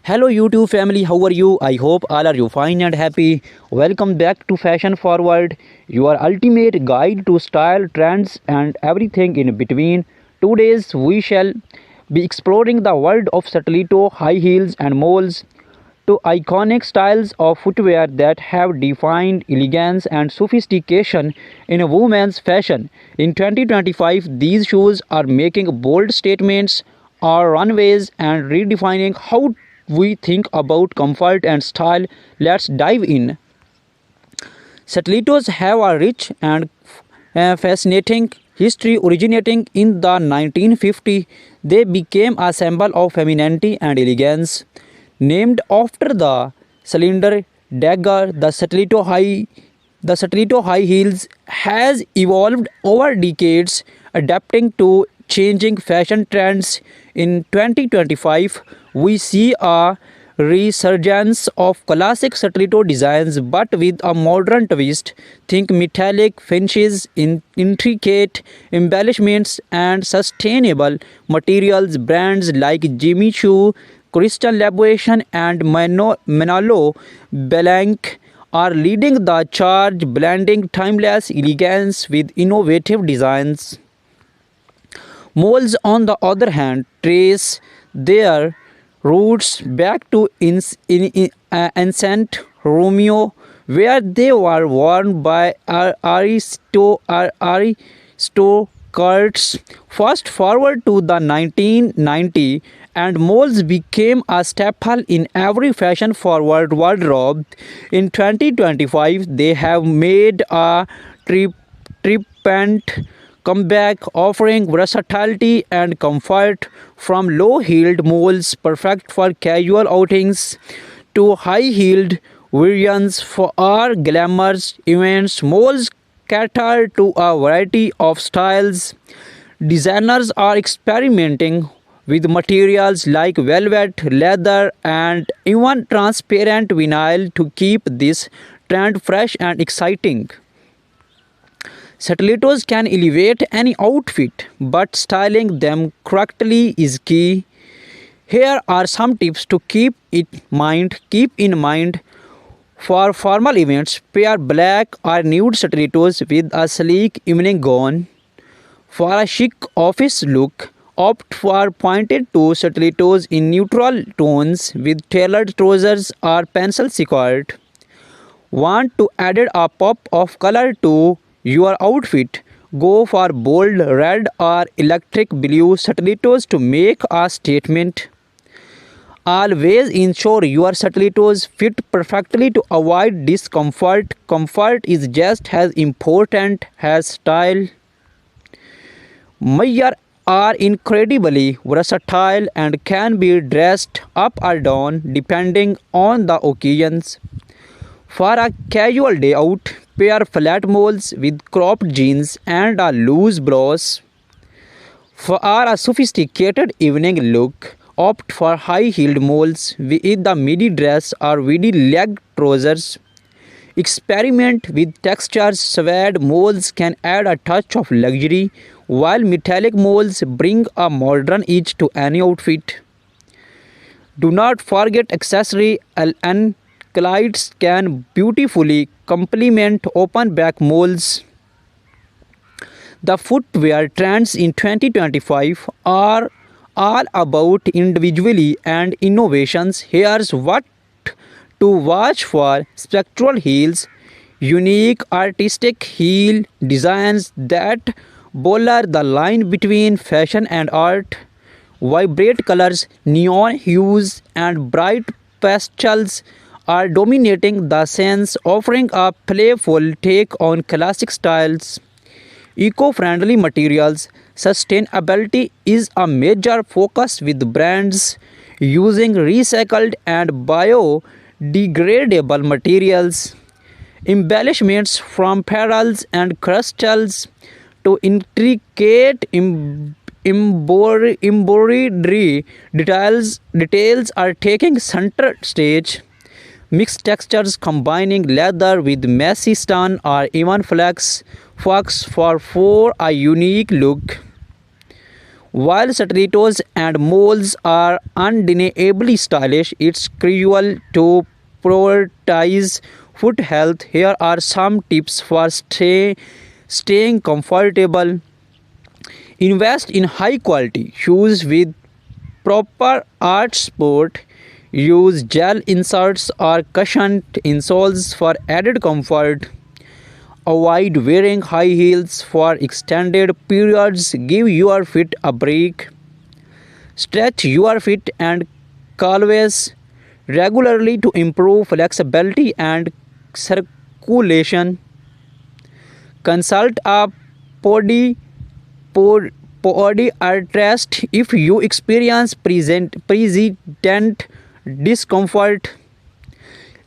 Hello YouTube family, how are you? I hope all are you fine and happy. Welcome back to Fashion Forward, your ultimate guide to style, trends and everything in between. Today we shall be exploring the world of stiletto, high heels and moles, two iconic styles of footwear that have defined elegance and sophistication in women's fashion. In 2025, these shoes are making bold statements on runways and redefining how we think about comfort and style. Let's dive in. Stilettos have a rich and fascinating history. Originating in the 1950s, they became a symbol of femininity and elegance. Named after the cylinder dagger, the stiletto high heels has evolved over decades, adapting to changing fashion trends. In 2025, we see a resurgence of classic stiletto designs but with a modern twist. Think metallic finishes, intricate embellishments, and sustainable materials. Brands like Jimmy Choo, Crystal Labuation, and Manolo Blanc are leading the charge, blending timeless elegance with innovative designs. Moles, on the other hand, trace their roots back to ancient Romeo, where they were worn by aristocrats. Fast forward to the 1990s, and moles became a staple in every fashion-forward wardrobe. In 2025, they have made a triumphant comeback, offering versatility and comfort. From low-heeled moles perfect for casual outings to high-heeled variants for our glamorous events, moles cater to a variety of styles. Designers are experimenting with materials like velvet, leather, and even transparent vinyl to keep this trend fresh and exciting. Stilettos can elevate any outfit, but styling them correctly is key. Here are some tips to keep in mind for formal events. Pair black or nude stilettos with a sleek evening gown. For a chic office look, opt for pointed toe stilettos in neutral tones with tailored trousers or pencil skirt. Want to add a pop of color to your outfit? Go for bold red or electric blue stilettos to make a statement. Always ensure your stilettos fit perfectly to avoid discomfort. Comfort is just as important as style. Mayar are incredibly versatile and can be dressed up or down depending on the occasions. For a casual day out, pair flat moles with cropped jeans and a loose blouse. For a sophisticated evening look, opt for high-heeled moles with the midi dress or midi leg trousers. Experiment with textures. Suede moles can add a touch of luxury, while metallic moles bring a modern edge to any outfit. Do not forget accessory. Anklites can beautifully complement open back moles. The footwear trends in 2025 are all about individuality and innovations. Here's what to watch for: spectral heels, unique artistic heel designs that blur the line between fashion and art. Vibrant colors, neon hues, and bright pastels are dominating the scenes, offering a playful take on classic styles. Eco-friendly materials. Sustainability is a major focus with brands using recycled and biodegradable materials. Embellishments from pearls and crystals to intricate embroidery details are taking center stage. Mixed textures combining leather with messy stone or even flax for a unique look. While stilettos and moles are undeniably stylish, it's crucial to prioritize foot health. Here are some tips for staying comfortable. Invest in high quality shoes with proper art support. Use gel inserts or cushioned insoles for added comfort. Avoid wearing high heels for extended periods. Give your feet a break. Stretch your feet and calves regularly to improve flexibility and circulation. Consult a podi, podiatrist if you experience persistent discomfort.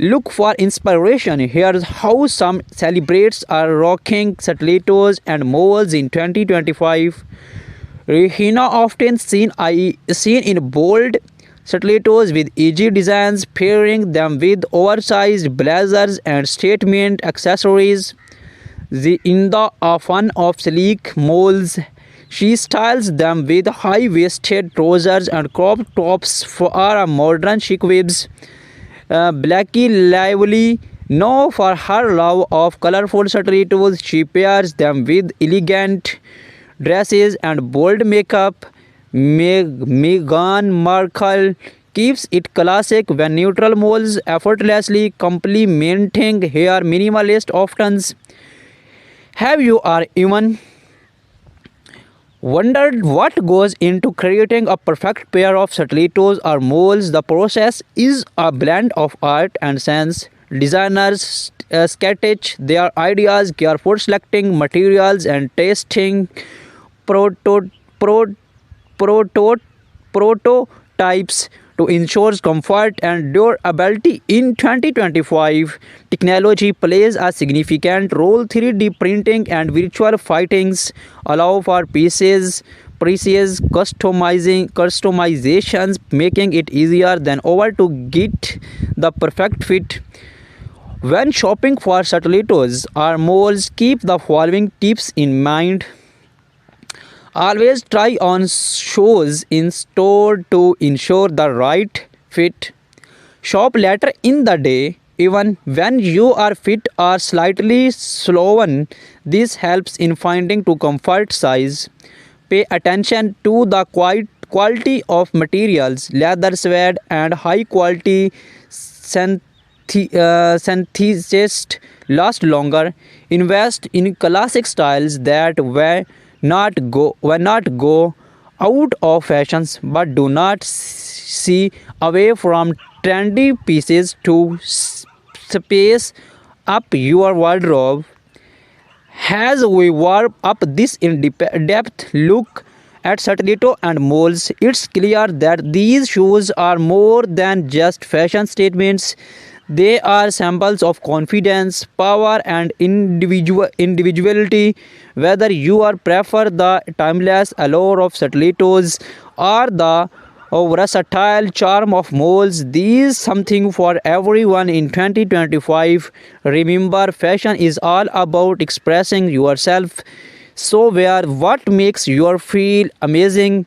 Look for inspiration. Here's how some celebrities are rocking stilettos and moles in 2025. Rihanna often seen in bold stilettos with edgy designs, pairing them with oversized blazers and statement accessories. In the fun of sleek moles, she styles them with high-waisted trousers and crop tops for a modern chic vibes. Blackie Lively, known for her love of colorful stilettos, she pairs them with elegant dresses and bold makeup. Meghan Markle keeps it classic when neutral moles effortlessly complementing her minimalist options. Have you or even wondered what goes into creating a perfect pair of stilettos or moles? The process is a blend of art and science. Designers sketch their ideas, carefully selecting materials and testing proto- pro- proto- prototypes to ensure comfort and durability. In 2025, technology plays a significant role. 3D printing and virtual fittings allow for precise customizations, making it easier than ever to get the perfect fit. When shopping for stilettos or moles, keep the following tips in mind. Always try on shoes in store to ensure the right fit. Shop later in the day, even when your feet are slightly swollen. This helps in finding to comfort size. Pay attention to the quality of materials. Leather, suede, and high quality synthesists last longer. Invest in classic styles that will not go out of fashions, but do not see away from trendy pieces to space up your wardrobe. As we warm up this in-depth look at stiletto and moles, it's clear that these shoes are more than just fashion statements. They are symbols of confidence, power, and individuality. Whether you are prefer the timeless allure of stilettos or the versatile charm of moles, these something for everyone in 2025. Remember, fashion is all about expressing yourself. So wear what makes you feel amazing.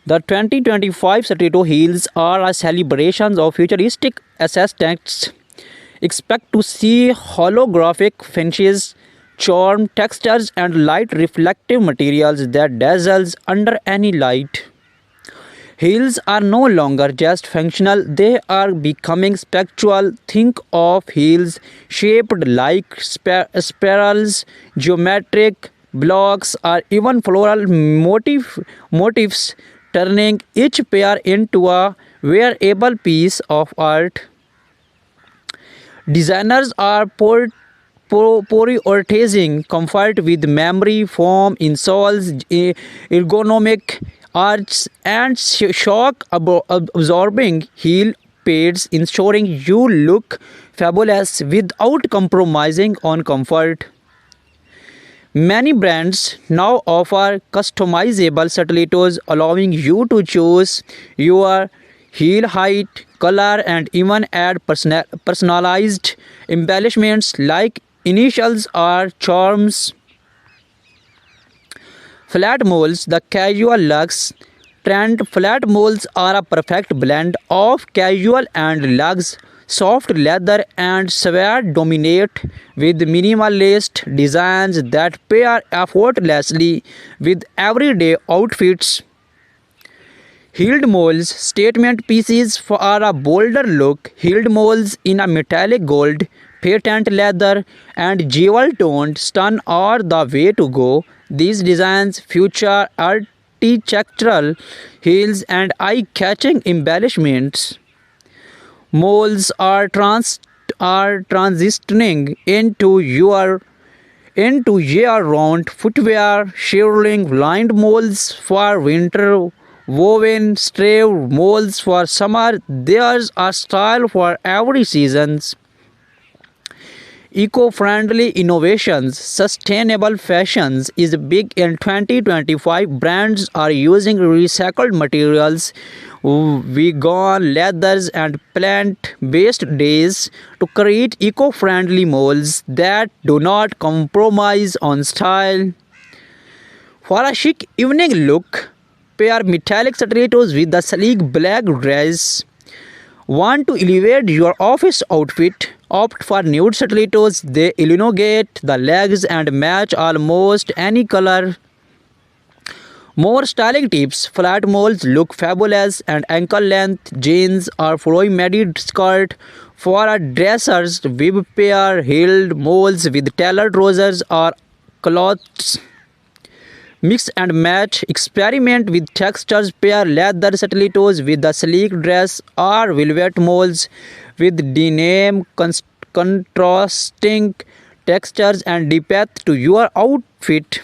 The 2025 stiletto heels are a celebration of futuristic aesthetics. Expect to see holographic finishes, charm textures, and light reflective materials that dazzles under any light. Heels are no longer just functional, they are becoming spectral. Think of heels shaped like spirals, geometric blocks, or even floral motifs, turning each pair into a wearable piece of art. Designers are prioritizing comfort with memory foam insoles, ergonomic arches, and shock absorbing heel pads, ensuring you look fabulous without compromising on comfort. Many brands now offer customizable stilettos, allowing you to choose your heel height, color, and even add personalized embellishments like initials or charms. Flat moles, the casual luxe trend. Flat moles are a perfect blend of casual and luxe. Soft leather and suede dominate with minimalist designs that pair effortlessly with everyday outfits. Heeled moles, statement pieces for a bolder look. Heeled moles in a metallic gold, patent leather, and jewel toned stun are the way to go. These designs feature architectural heels and eye catching embellishments. Moles are transitioning into year-round footwear, shearling lined moles for winter, woven stave moles for summer. There's a style for every season. Eco-friendly innovations, sustainable fashions is big in 2025. Brands are using recycled materials, vegan leathers and plant-based dyes to create eco-friendly molds that do not compromise on style. For a chic evening look, pair metallic stilettos with the sleek black dress. Want to elevate your office outfit? Opt for nude stilettos. They elongate the legs and match almost any color. More styling tips. Flat moles look fabulous and ankle length jeans or flowy midi skirt. For a dressers, bib pair heeled moles with tailored trousers or cloths. Mix and match. Experiment with textures. Pair leather stilettos with the sleek dress or velvet moles with denim, contrasting textures and depth to your outfit.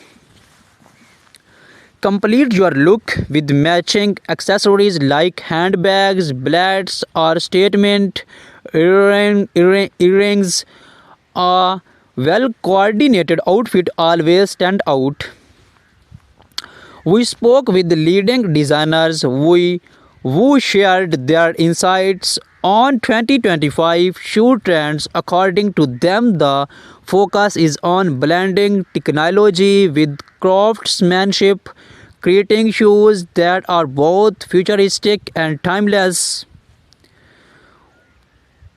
Complete your look with matching accessories like handbags, belts, or statement earrings. A well coordinated outfit always stand out. We spoke with leading designers who shared their insights on 2025 shoe trends. According to them, the focus is on blending technology with craftsmanship, creating shoes that are both futuristic and timeless.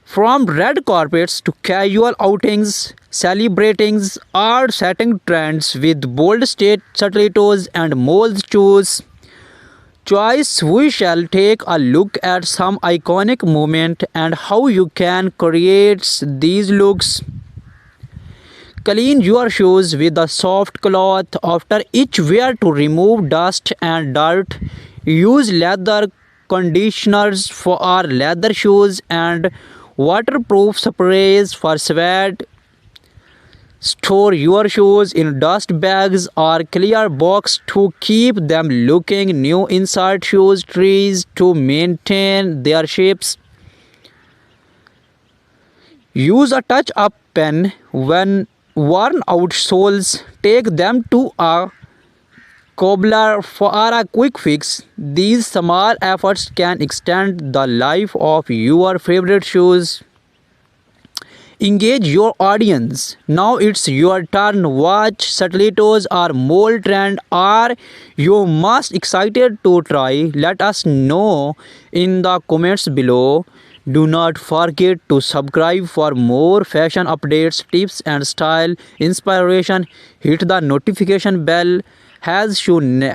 From red carpets to casual outings, celebrating or setting trends with bold state stilettos and mold shoes. Choice, we shall take a look at some iconic moments and how you can create these looks. Clean your shoes with a soft cloth after each wear to remove dust and dirt. Use leather conditioners for our leather shoes and waterproof sprays for sweat. Store your shoes in dust bags or clear box to keep them looking new. Insert shoes trees to maintain their shapes. Use a touch-up pen when worn out soles. Take them to a cobbler for a quick fix. These small efforts can extend the life of your favorite shoes. Engage your audience. Now it's your turn. Watch stilettos or mold trend. Are you most excited to try? Let us know in the comments below. Do not forget to subscribe for more fashion updates, tips and style inspiration. Hit the notification bell. Has you never